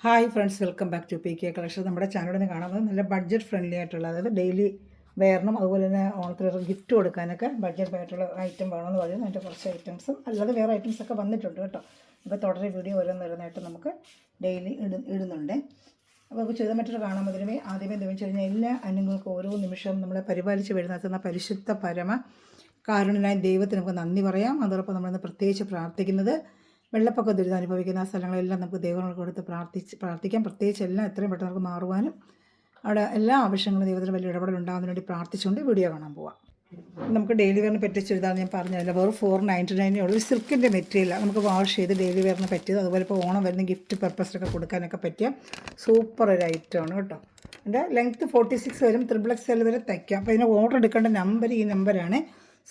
Hi friends, welcome back to P K collection. നമ്മുടെ ചാനലിൽ നിന്ന് കാണുന്നത് നല്ല ബഡ്ജറ്റ് ഫ്രണ്ട്ലി ആയിട്ടുള്ള, അതായത് ഡെയിലി വെയറിനും അതുപോലെ തന്നെ ഓണത്തിന് ഗിഫ്റ്റ് കൊടുക്കാനൊക്കെ ബഡ്ജറ്റ് ആയിട്ടുള്ള ഐറ്റം വേണമെന്ന് പറയുന്നത്. അതിൻ്റെ കുറച്ച് ഐറ്റംസും അല്ലാതെ വേറെ ഐറ്റംസൊക്കെ വന്നിട്ടുണ്ട് കേട്ടോ. അപ്പോൾ തുടരെ വീഡിയോ ഓരോന്നോരോന്നായിട്ട് നമുക്ക് ഡെയിലി ഇടുന്നുണ്ട്. അപ്പോൾ നമുക്ക് ചെയ്താൽ മറ്റൊരു കാണാൻ മതിലുമേ ആദ്യമേ എന്താ വെച്ച് കഴിഞ്ഞാൽ എല്ലാ അന്യങ്ങൾക്കും ഓരോ നിമിഷവും നമ്മളെ പരിപാലിച്ച് വരുന്ന പരിശുദ്ധ പരമ കാരുണ്യനായ ദൈവത്തിന് നമുക്ക് നന്ദി പറയാം. അതോടൊപ്പം നമ്മളിന്ന് പ്രത്യേകിച്ച് പ്രാർത്ഥിക്കുന്നത് വെള്ളപ്പൊക്ക ദുരിതം അനുഭവിക്കുന്ന ആ സ്ഥലങ്ങളെല്ലാം നമുക്ക് ദൈവങ്ങൾക്ക് കൊടുത്ത് പ്രാർത്ഥിക്കാം. പ്രത്യേകിച്ച് എല്ലാം എത്രയും പെട്ടെന്ന് നമുക്ക് മാറുവാനും അവിടെ എല്ലാ ആവശ്യങ്ങളും ദൈവത്തിന് വലിയ ഇടപെടലുണ്ടാകുന്നതിന് വേണ്ടി പ്രാർത്ഥിച്ചുകൊണ്ട് വീഡിയോ കാണാൻ പോവാം. നമുക്ക് ഡെയിലി വെയറിന് പറ്റിയ ചുരിദാർ ഞാൻ പറഞ്ഞതല്ല, വെറും 499 ഉള്ളൂ. ഒരു സിൽക്കിൻ്റെ മെറ്റീരിയൽ നമുക്ക് വാഷ് ചെയ്ത് ഡെയിലി വെയറിന് പറ്റിയത്, അതുപോലെ ഇപ്പോൾ ഓണം വരുന്ന ഗിഫ്റ്റ് പർപ്പസിലൊക്കെ കൊടുക്കാനൊക്കെ പറ്റിയ സൂപ്പർ ഒരു ഐറ്റമാണ് കേട്ടോ. എൻ്റെ ലെങ്ത്ത് 46 വരും, XXL വരെ തയ്ക്കാം. അപ്പോൾ ഇതിന് ഓർഡർ എടുക്കേണ്ട നമ്പർ ഈ നമ്പറാണ്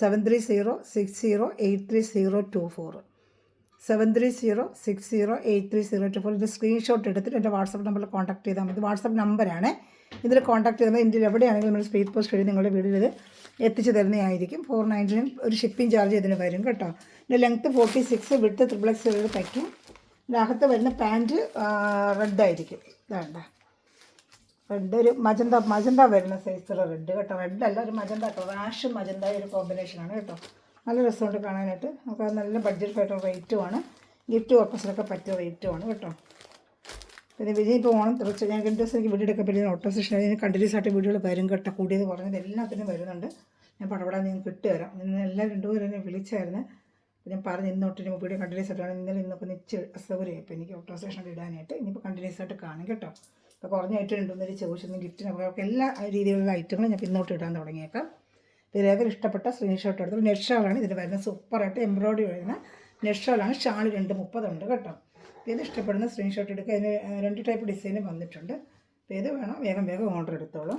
7306083024 7306083024. ഇതിൻ്റെ സ്ക്രീൻഷോട്ട് എടുത്തിട്ട് എൻ്റെ വാട്സപ്പ് നമ്പറിൽ കോൺടാക്ട് ചെയ്താൽ മതി. വാട്സപ്പ് നമ്പറാണ്. ഇതിൽ കോൺടാക്ട് ചെയ്താൽ ഇന്ത്യയിൽ എവിടെയാണെങ്കിലും നമ്മൾ സ്പീഡ് പോസ്റ്റ് വഴി നിങ്ങളുടെ വീട്ടിൽ ഇത് എത്തിച്ചു തരുന്നതായിരിക്കും. 499 ഒരു ഷിപ്പിംഗ് ചാർജ് ഇതിന് വരും കേട്ടോ. ഇതിൻ്റെ ലെങ്ത്ത് 46, വിഡ്ത്ത് XXL തയ്ക്കും. ഇതിനകത്ത് വരുന്ന പാൻറ്റ് റെഡായിരിക്കും. വേണ്ട റെഡ്, ഒരു മജന്ത വരുന്ന സൈസുള്ള റെഡ് കേട്ടോ. റെഡല്ല, ഒരു മജന്ത കേട്ടോ. റാഷും മജന്ത ഒരു കോമ്പിനേഷനാണ് കേട്ടോ. നല്ല രസമുണ്ട് കാണാനായിട്ട്. നമുക്ക് നല്ല ബഡ്ജറ്റ് ആയിട്ടുള്ള റേറ്റുമാണ്. ഗിഫ്റ്റ് പർപ്പസിലൊക്കെ പറ്റിയ റേറ്റുമാണ് കേട്ടോ. പിന്നെ വിജയ് ഇപ്പോൾ ഓണം തെളിച്ച് ഞാൻ 2 ദിവസം എനിക്ക് വീഡിയോ എടുക്കാൻ പറ്റിയ ഓട്ടോ സെഷൻ അതിന് കണ്ടിന്യൂസ് ആയിട്ട് വീഡിയോകൾ വരും കേട്ടോ. കൂടിയത് കുറഞ്ഞത് എല്ലാത്തിനും വരുന്നുണ്ട്. ഞാൻ പടപടാൻ നിങ്ങൾക്ക് ഇട്ടുതരാം. ഇന്ന് എല്ലാം 2 പേരും എന്നെ വിളിച്ചായിരുന്നു. ഞാൻ പറഞ്ഞ് ഇന്നോട്ട് വീഡിയോ കണ്ടിന്യൂസ് ആയിട്ടാണ്. ഇന്നൊക്കെ നിച്ച് അസൗകര്യം ഇപ്പോൾ എനിക്ക് ഓട്ടോ സെഷൻ ഇടാനായിട്ട്. ഇനിയിപ്പോൾ കണ്ടിന്യൂസ് ആയിട്ട് കാണും കേട്ടോ. ഇപ്പോൾ കുറഞ്ഞ ഐറ്റം ഉണ്ടെന്നൊരു ചോദിച്ചൊന്ന് ഗിഫ്റ്റിന് എല്ലാ രീതിയിലുള്ള ഐറ്റങ്ങളും ഞാൻ പിന്നോട്ട് ഇടാൻ തുടങ്ങിയേക്കാം. ഇതിലേക്കും ഇഷ്ടപ്പെട്ട സ്ക്രീൻഷോട്ട് എടുത്തത്. നെറ്റ് ഷാളാണ് ഇതിന് വരുന്നത്. സൂപ്പറായിട്ട് എംബ്രോയിഡറി വരുന്ന നെറ്റ് ഷാളാണ്. ഷാൾ 230 ഉണ്ട് കേട്ടോ. ഇത് ഇഷ്ടപ്പെടുന്ന സ്ക്രീൻഷോട്ട് എടുക്കുക. അതിന് 2 ടൈപ്പ് ഡിസൈൻ വന്നിട്ടുണ്ട്. അപ്പോൾ ഇത് വേണം വേഗം ഓർഡർ എടുത്തോളൂ.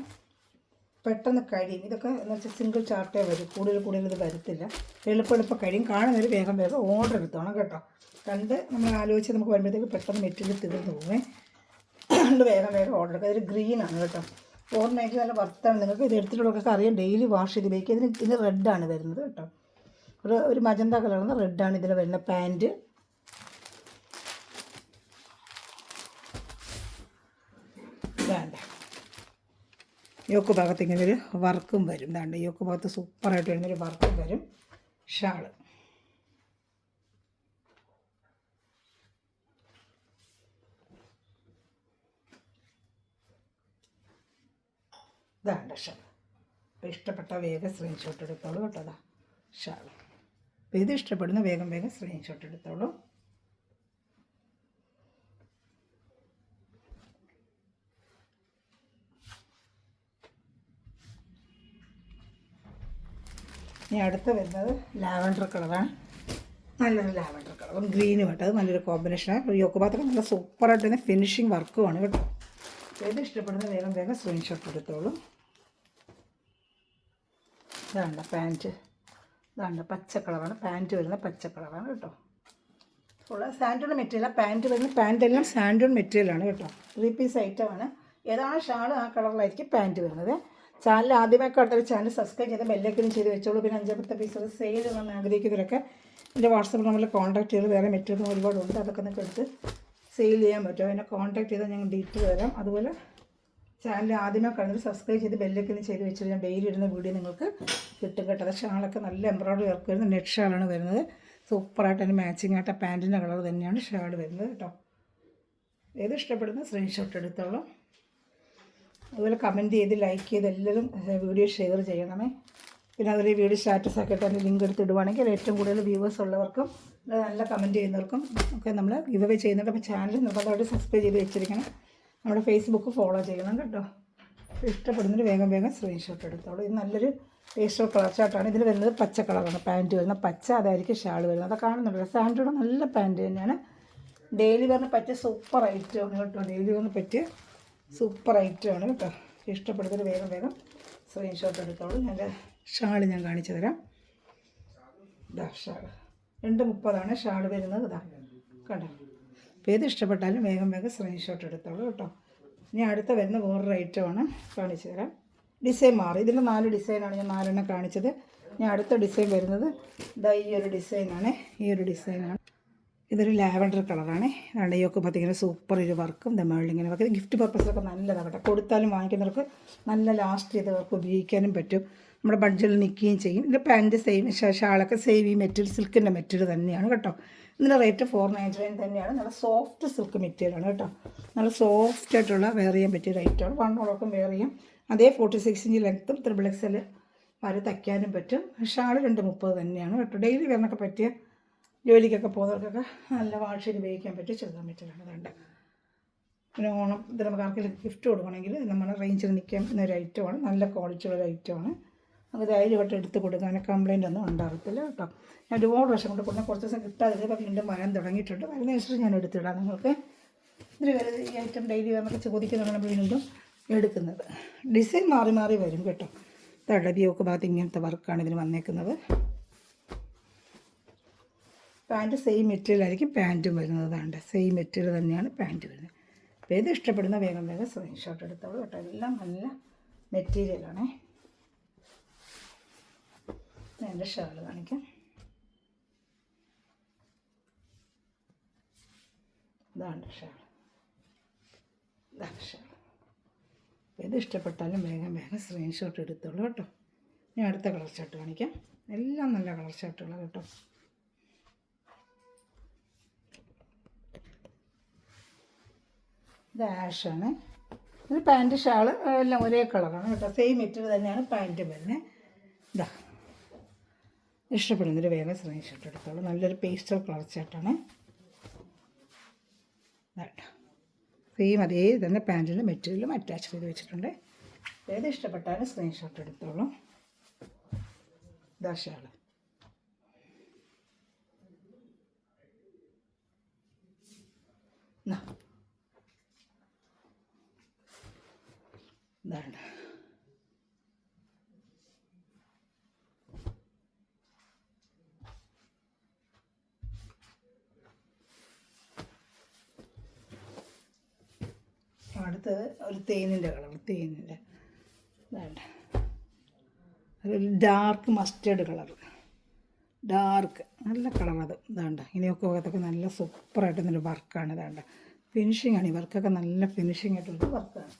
പെട്ടെന്ന് കഴിയും. ഇതൊക്കെ എന്ന് വെച്ചാൽ സിംഗിൾ ചാർട്ടേ വരും. കൂടുതൽ ഇത് വരത്തില്ല. എളുപ്പം കഴിയും. കാണുന്നവർ വേഗം ഓർഡർ എടുത്തോണം കേട്ടോ. കണ്ട് നമ്മൾ ആലോചിച്ച് നമുക്ക് വരുമ്പോഴത്തേക്ക് പെട്ടെന്ന് മെറ്റീരിയൽ തീർന്നു പോകുമേ. അതുകൊണ്ട് വേഗം ഓർഡർ എടുക്കുക. ഇതൊരു ഗ്രീനാണ് കേട്ടോ. 490 നല്ല വർത്താണ്. നിങ്ങൾക്ക് ഇത് എടുത്തിട്ടുള്ളതൊക്കെ അറിയാം. ഡെയിലി വാഷ് ചെയ്ത് ഉപയോഗിക്കുക. ഇതിന് റെഡാണ് വരുന്നത് കേട്ടോ. ഒരു മജന്ത കളറുന്ന റെഡാണ് ഇതിൽ വരുന്ന പാൻറ്റ്. വേണ്ട യോക്ക് ഭാഗത്ത് ഇങ്ങനൊരു വർക്കും വരും. വേണ്ട യോക്ക് ഭാഗത്ത് സൂപ്പറായിട്ട് വരുന്നൊരു വർക്കും വരും. ഷാള് ഇതാണ്ട് ഷാൾ. അപ്പോൾ ഇഷ്ടപ്പെട്ട വേഗം സ്ക്രീൻഷോട്ട് എടുത്തോളൂ കേട്ടോ. അതാ ഷാൾ. അപ്പോൾ ഇത് ഇഷ്ടപ്പെടുന്ന വേഗം സ്ക്രീൻഷോട്ട് എടുത്തോളൂ. ഇനി അടുത്ത് വരുന്നത് ലാവൻഡർ കളറാണ്. നല്ലൊരു ലാവൻഡർ കളറും ഗ്രീനും കേട്ടോ. അത് നല്ലൊരു കോമ്പിനേഷനാണ്. യോക്ക് ഭാഗത്തൊക്കെ നല്ല സൂപ്പറായിട്ട് തന്നെ ഫിനിഷിങ് വർക്കുമാണ് കേട്ടോ. ഏത് ഇഷ്ടപ്പെടുന്ന വേഗം സ്ക്രീൻഷോട്ട് എടുത്തോളൂ. ഇതാണ്ട പാൻറ്റ്. ഇതാണ്ട പച്ച കളറാണ് പാൻറ്റ് വരുന്നത്. പച്ച കളറാണ് കേട്ടോ. ഉള്ള സാൻഡൂൺ മെറ്റീരിയലാണ് പാൻറ്റ് വരുന്നത്. പാൻറ്റെല്ലാം സാൻഡൂൺ മെറ്റീരിയലാണ് കേട്ടോ. 3 പീസ് ഐറ്റമാണ്. ഏതാണ് ഷാൾ ആ കളറിലായിരിക്കും പാൻറ്റ് വരുന്നത്. ചാനൽ ആദ്യമായിട്ട് അടുത്തൊരു ചാനൽ സബ്സ്ക്രൈബ് ചെയ്ത് ബെല്ലൈക്കനും ചെയ്ത് വെച്ചോളൂ. പിന്നെ 5-10 പീസുകൾ സെയിൽ ചെയ്യാൻ ആഗ്രഹിക്കുന്നവരൊക്കെ എൻ്റെ വാട്സപ്പ് നമ്പറിൽ കോൺടാക്ട് ചെയ്ത് വേറെ മെറ്റീരിയൽ ഒരുപാടുണ്ട്. അതൊക്കെ നിങ്ങൾക്ക് എടുത്ത് സെയിൽ ചെയ്യാൻ പറ്റുമോ? എന്നെ കോൺടാക്ട് ചെയ്താൽ ഞങ്ങൾ ഡീറ്റെയിൽ തരാം. അതുപോലെ ചാനൽ ആദ്യമായി കാണുന്നത് സബ്സ്ക്രൈബ് ചെയ്ത് ബെല്ലൈക്കനും ചെയ്ത് വെച്ചിട്ട് ഞാൻ ഡെയിലി ഇടുന്ന വീഡിയോ നിങ്ങൾക്ക് കിട്ടും കേട്ടോ. അത് ഷാളൊക്കെ നല്ല എംബ്രോയിഡറി വർക്ക് വരുന്നത്. നെറ്റ് ഷാളാണ് വരുന്നത്. സൂപ്പറായിട്ട് അതിന് മാച്ചിങ് ആയിട്ട് പാൻറ്റിൻ്റെ കളർ തന്നെയാണ് ഷാൾ വരുന്നത് കേട്ടോ. ഏത് ഇഷ്ടപ്പെടുന്ന സ്ക്രീൻഷോട്ട് എടുത്തോളൂ. അതുപോലെ കമൻറ്റ് ചെയ്ത് ലൈക്ക് ചെയ്ത് എല്ലാവരും വീഡിയോ ഷെയർ ചെയ്യണമേ. പിന്നെ അതിൽ വീഡിയോ സ്റ്റാറ്റസ് ആക്കിയിട്ട് അതിൻ്റെ ലിങ്ക് എടുത്ത് ഇടുവാണെങ്കിൽ ഏറ്റവും കൂടുതൽ വ്യൂവേഴ്സ് ഉള്ളവർക്കും നല്ല കമൻറ്റ് ചെയ്യുന്നവർക്കും ഒക്കെ നമ്മൾ ഗിവ് അവേ ചെയ്യുന്നുണ്ട്. അപ്പോൾ ചാനൽ നിർബന്ധമായിട്ട് സബ്സ്ക്രൈബ് ചെയ്ത് വെച്ചിരിക്കണം. നമ്മുടെ ഫേസ്ബുക്ക് ഫോളോ ചെയ്യണം കേട്ടോ. ഇഷ്ടപ്പെടുന്നൊരു വേഗം സ്ക്രീൻഷോട്ട് എടുത്തോളൂ. ഇത് നല്ലൊരു പേസ്റ്റൽ കളർ ചാർട്ടാണ്. ഇതിൽ വരുന്നത് പച്ച കളറാണ് പാൻറ്റ് വരുന്നത്. പച്ച അതായിരിക്കും ഷാൾ വരുന്നത്. അത് കാണുന്നുണ്ടല്ലോ. സാൻഡൂടെ നല്ല പാൻറ്റ് തന്നെയാണ്. ഡെയിലി വെയറിന് പറ്റിയ സൂപ്പർ ഐറ്റമാണ് കേട്ടോ. ഡെയിലി വെയറിന് പറ്റിയ സൂപ്പർ ഐറ്റമാണ് കേട്ടോ. ഇഷ്ടപ്പെടുന്നൊരു വേഗം സ്ക്രീൻഷോട്ട് എടുത്തോളൂ. എൻ്റെ ഷാൾ ഞാൻ കാണിച്ചു തരാം. ഇതാ ഷാൾ 230 ഷാൾ വരുന്നത്. ഇതാ കണ്ടോ. അപ്പോൾ ഏത് ഇഷ്ടപ്പെട്ടാലും വേഗം സ്ക്രീൻഷോട്ട് എടുത്തോളൂ കേട്ടോ. ഇനി അടുത്ത വരുന്ന വേറൊരു ഐറ്റമാണ് കാണിച്ചു തരാം. ഡിസൈൻ മാറി. ഇതിൻ്റെ 4 ഡിസൈനാണ് ഞാൻ 4 കാണിച്ചത്. ഇനി അടുത്ത ഡിസൈൻ വരുന്നത് ഇതാ ഈ ഒരു ഡിസൈനാണ്. ഈ ഒരു ഡിസൈനാണ്. ഇതൊരു ലാവൻഡർ കളറാണ്. അതുകൊണ്ട് യോക്ക് പത്തിങ്ങനെ സൂപ്പർ ഒരു വർക്കും മുകളിലിങ്ങനെ വർക്ക്. ഗിഫ്റ്റ് പർപ്പസിലൊക്കെ നല്ലതാണ് കേട്ടോ. കൊടുത്താലും വാങ്ങിക്കുന്നവർക്ക് നല്ല ലാസ്റ്റ് ചെയ്തവർക്ക് ഉപയോഗിക്കാനും പറ്റും. നമ്മുടെ ബഡ്ജറ്റിൽ നിൽക്കുകയും ചെയ്യും. ഇത് പാൻറ്റ് സെയിം, ഷാളൊക്കെ സെയിം ഈ മെറ്റീരിയൽ സിൽക്കിൻ്റെ മെറ്റീരിയൽ തന്നെയാണ് കേട്ടോ. ഇതിൻ്റെ റേറ്റ് 499 തന്നെയാണ്. നല്ല സോഫ്റ്റ് സിൽക്ക് മെറ്റീരിയലാണ് കേട്ടോ. നല്ല സോഫ്റ്റ് ആയിട്ടുള്ള വെയർ ചെയ്യാൻ പറ്റിയ റേറ്റാണ്. വണ്ണോടൊപ്പം വെയർ ചെയ്യും. അതേ 46 ഇഞ്ച് ലെങ്ത്തും XXL വരെ തയ്ക്കാനും പറ്റും. ഷാൾ 230 തന്നെയാണ് കേട്ടോ. ഡെയിലി വെയറിനൊക്കെ പറ്റിയ ജോലിക്കൊക്കെ പോകുന്നവർക്കൊക്കെ നല്ല വാഷ് ചെയ്ത് ഉപയോഗിക്കാൻ പറ്റിയ ചെറുതാൻ മെറ്റീരിയലാണ്. അതുകൊണ്ട് പിന്നെ ഓണം ഇത് നമുക്ക് ആർക്കെങ്കിലും ഗിഫ്റ്റ് കൊടുക്കണമെങ്കിൽ നമ്മുടെ റേഞ്ചിൽ നിൽക്കുന്ന ഒരു ഐറ്റമാണ്. നല്ല ക്വാളിറ്റിയുള്ള ഒരു ഐറ്റമാണ്. നമുക്ക് ധൈര്യമായിട്ട് എടുത്ത് കൊടുക്കാൻ കംപ്ലയിൻ്റ് ഒന്നും ഉണ്ടാകത്തില്ല കേട്ടോ. ഞാൻ ഒരുപാട് വർഷം കൊണ്ട് കൊടുത്താൽ കുറച്ച് ദിവസം കിട്ടാതെ ഇപ്പോൾ വീണ്ടും വരാൻ തുടങ്ങിയിട്ടുണ്ട്. അതിനനുസരിച്ച് ഞാൻ എടുത്തിടാം നിങ്ങൾക്ക്. ഇതിൽ ഈ ഐറ്റം ഡെയിലി നമുക്ക് ചോദിക്കുന്നുണ്ട് നമ്മൾ വീണ്ടും എടുക്കുന്നത്. ഡിസൈൻ മാറി മാറി വരും കേട്ടോ. തടവിയൊക്കെ ഭാഗത്ത് ഇങ്ങനത്തെ വർക്കാണ് ഇതിന് വന്നേക്കുന്നത്. പാൻറ്റ് സെയിം മെറ്റീരിയൽ ആയിരിക്കും പാൻറ്റും വരുന്നതാണ്. സെയിം മെറ്റീരിയൽ തന്നെയാണ് പാൻറ്റ് വരുന്നത്. അപ്പോൾ ഏത് ഇഷ്ടപ്പെടുന്ന വേഗം വേഗം സ്ക്രീൻഷോട്ട് എടുത്തോളൂ കേട്ടോ. എല്ലാം നല്ല മെറ്റീരിയലാണേ. എൻ്റെ ഷാൾ കാണിക്കാം. ഇതാണ് ഷാൾ. ഇതാണ് ഷാൾ. ഏത് ഇഷ്ടപ്പെട്ടാലും വേഗം വേഗം സ്ക്രീൻഷോട്ട് എടുത്തോളൂ കേട്ടോ. ഞാൻ അടുത്ത കളർ ഷർട്ട് കാണിക്കാം. എല്ലാം നല്ല കളർ ഷർട്ടുകളാണ് കേട്ടോ. ഇത് ആഷാണ്. ഇത് പാൻറ്റ് ഷാൾ എല്ലാം ഒരേ കളറാണ് കേട്ടോ. സെയിം മെറ്റീരിയൽ തന്നെയാണ് പാൻറ്റും വരുന്നത്. ഇതാ ഇഷ്ടപ്പെടുന്നൊരു വേഗം സ്ക്രീൻഷോട്ട് എടുത്തോളൂ. നല്ലൊരു പേസ്റ്റൽ കളർ ഷർട്ടാണ്. ഇതാട്ടോ സെയിം അതേ തന്നെ പാൻറ്റിൻ്റെ മെറ്റീരിയലും അറ്റാച്ച് ചെയ്ത് വെച്ചിട്ടുണ്ട്. ഏത് ഇഷ്ടപ്പെട്ടാലും സ്ക്രീൻഷോട്ട് എടുത്തോളൂ. ഇതാ ഷാൾ. ഇതാണ് അടുത്തത് ഒരു തേനിൻ്റെ കളർ. തേനിൻ്റെ ഇതാണ് ഒരു ഡാർക്ക് മസ്റ്റേർഡ് കളർ. ഡാർക്ക് നല്ല കളർ. അത് ഇതാണ്ട ഇനിയൊക്കെ അകത്തൊക്കെ നല്ല സൂപ്പറായിട്ട് നല്ലൊരു വർക്കാണ്. ഇതാണ്ട ഫിനിഷിംഗ് ആണ്. ഈ വർക്കൊക്കെ നല്ല ഫിനിഷിംഗ് ആയിട്ടുള്ള വർക്കാണ്.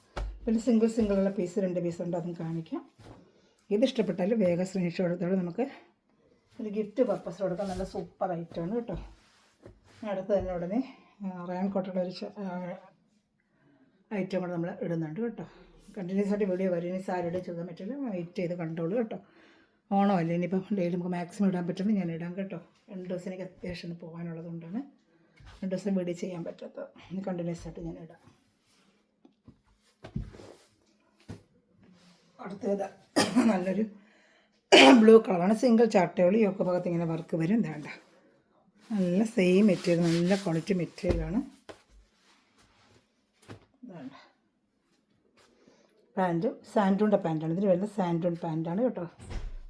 പിന്നെ സിംഗിളുള്ള പീസ് 2 പീസ് ഉണ്ട്. അതും കാണിക്കാം. ഇത് ഇഷ്ടപ്പെട്ടാലും വേഗം സ്ക്രീൻഷോട്ട് എടുത്തോളം നമുക്ക് ഒരു ഗിഫ്റ്റ് പർപ്പസ് കൊടുക്കാൻ നല്ല സൂപ്പർ ഐറ്റമാണ് കേട്ടോ. അടുത്ത് തന്നെ ഉടനെ റയാൻ കോട്ടയുടെ ഒരു ഐറ്റം കൂടെ നമ്മൾ ഇടുന്നുണ്ട് കേട്ടോ. കണ്ടിന്യൂസ് ആയിട്ട് വീഡിയോ വരും. ഇനി സാരിയുടെ ചെയ്താൻ പറ്റില്ല. വെയിറ്റ് ചെയ്ത് കണ്ടോളൂ കേട്ടോ. ഓണമല്ലേ ഇനിയിപ്പം ഡെയിലി നമുക്ക് മാക്സിമം ഇടാൻ പറ്റുന്നത് ഞാൻ ഇടാം കേട്ടോ. 2 ദിവസം എനിക്ക് അത്യാവശ്യം പോകാനുള്ളത് കൊണ്ടാണ് 2 ദിവസം വീഡിയോ ചെയ്യാൻ പറ്റാത്തത്. ഇനി കണ്ടിന്യൂസ് ആയിട്ട് ഞാൻ ഇടാം. അടുത്തത് നല്ലൊരു ബ്ലൂ കളറാണ്. സിംഗിൾ ചാട്ടയോളി ഒക്കെ ഭാഗത്ത് ഇങ്ങനെ വർക്ക് വരും. വേണ്ട നല്ല സെയിം മെറ്റീരിയൽ, നല്ല ക്വാളിറ്റി മെറ്റീരിയലാണ്. വേണ്ട പാൻറ്റും സാൻഡൂണിൻ്റെ പാൻറ്റാണ് ഇതിന് വരുന്നത്. സാൻഡൂൺ പാൻറ്റാണ് കേട്ടോ.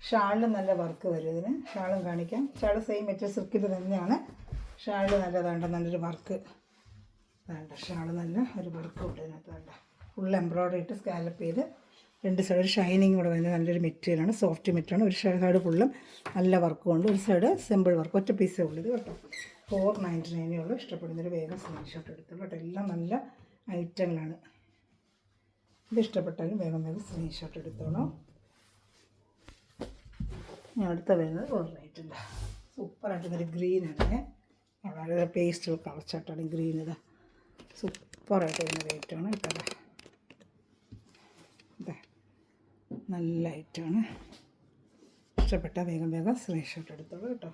ഷാളിൽ നല്ല വർക്ക് വരും ഇതിന്. ഷാളും കാണിക്കാം. ഷാൾ സെയിം മെറ്റീരിയൽ സിൽക്കിൻ്റെ തന്നെയാണ്. ഷാളിൽ നല്ലതാണ്ട നല്ലൊരു വർക്ക് വേണ്ട. ഷാൾ നല്ല ഒരു വർക്ക് ഉണ്ട് ഇതിനകത്ത്. വേണ്ട ഫുൾ എംബ്രോയ്ഡറി ഇട്ട് സ്കാലപ്പ് ചെയ്ത് 2 സൈഡ് ഒരു ഷൈനിങ് കൂടെ വരുന്നത് നല്ലൊരു മെറ്റീരിയലാണ്. സോഫ്റ്റ് മെറ്റീരിയലാണ്. ഒരു സൈഡ് ഫുള്ളും നല്ല വർക്കും ഉണ്ട്. ഒരു സൈഡ് സിമ്പിൾ വർക്ക്. ഒറ്റ പീസേ ഉള്ളൂ ഇത് കേട്ടോ. 499 ഉള്ളൂ. ഇഷ്ടപ്പെടുന്നൊരു വേഗം സ്ക്രീൻഷോട്ട് എടുത്തോളൂ കേട്ടോ. എല്ലാം നല്ല ഐറ്റങ്ങളാണ്. ഇത് ഇഷ്ടപ്പെട്ടാലും വേഗം വേഗം സ്ക്രീൻഷോട്ട് എടുത്തോളൂ. ഞാൻ അടുത്ത വരുന്നത് ഒരു റേറ്റില്ല. സൂപ്പറായിട്ടുള്ളൊരു ഗ്രീനാണ്. വളരെ പേസ്റ്റ് കളർ ചാട്ടാണ് ഗ്രീൻ. ഇതാ സൂപ്പറായിട്ട് വരുന്ന റേറ്റാണ് കേട്ടോ. ഇതാ നല്ല ഐറ്റമാണ്. ഇഷ്ടപ്പെട്ടാൽ വേഗം വേഗം സ്ക്രീൻഷോട്ട് എടുത്തോളൂ കേട്ടോ.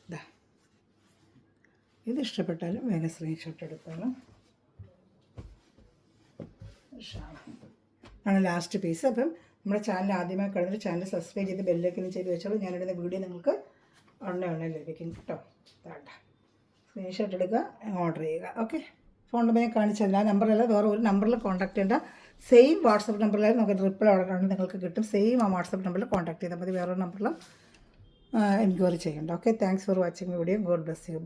ഇതാ ഇത് ഇഷ്ടപ്പെട്ടാലും വേഗം സ്ക്രീൻഷോട്ട് എടുത്തോളൂ. ആണ് ലാസ്റ്റ് പീസ്. അപ്പം നമ്മുടെ ചാനൽ ആദ്യമായി കാണുന്നൊരു ചാനൽ സബ്സ്ക്രൈബ് ചെയ്ത് ബെല്ലൈക്കനും ചെയ്ത് വെച്ചോളൂ. ഞാനിടുന്ന വീഡിയോ നിങ്ങൾക്ക് ഉടനെ ലഭിക്കും കേട്ടോ. വേണ്ട സ്ക്രീൻഷോട്ട് എടുക്കുക, ഓർഡർ ചെയ്യുക. ഓക്കെ. ഫോൺ നമ്പർ ഞാൻ കാണിച്ചല്ല. ആ നമ്പറല്ല, വേറെ ഒരു നമ്പറിൽ കോൺടാക്ട് ചെയ്യേണ്ട. സെയിം വാട്സപ്പ് നമ്പറിലായാലും നമുക്ക് റിപ്ലൈ ഓർഡർ ആണ് നിങ്ങൾക്ക് കിട്ടും. സെയിം ആ വാട്സപ്പ് നമ്പറിൽ കോൺടാക്ട് ചെയ്താൽ മതി. വേറൊരു നമ്പറിലും എൻക്വയറി ചെയ്യേണ്ട. Okay. Thanks for watching video. God bless you.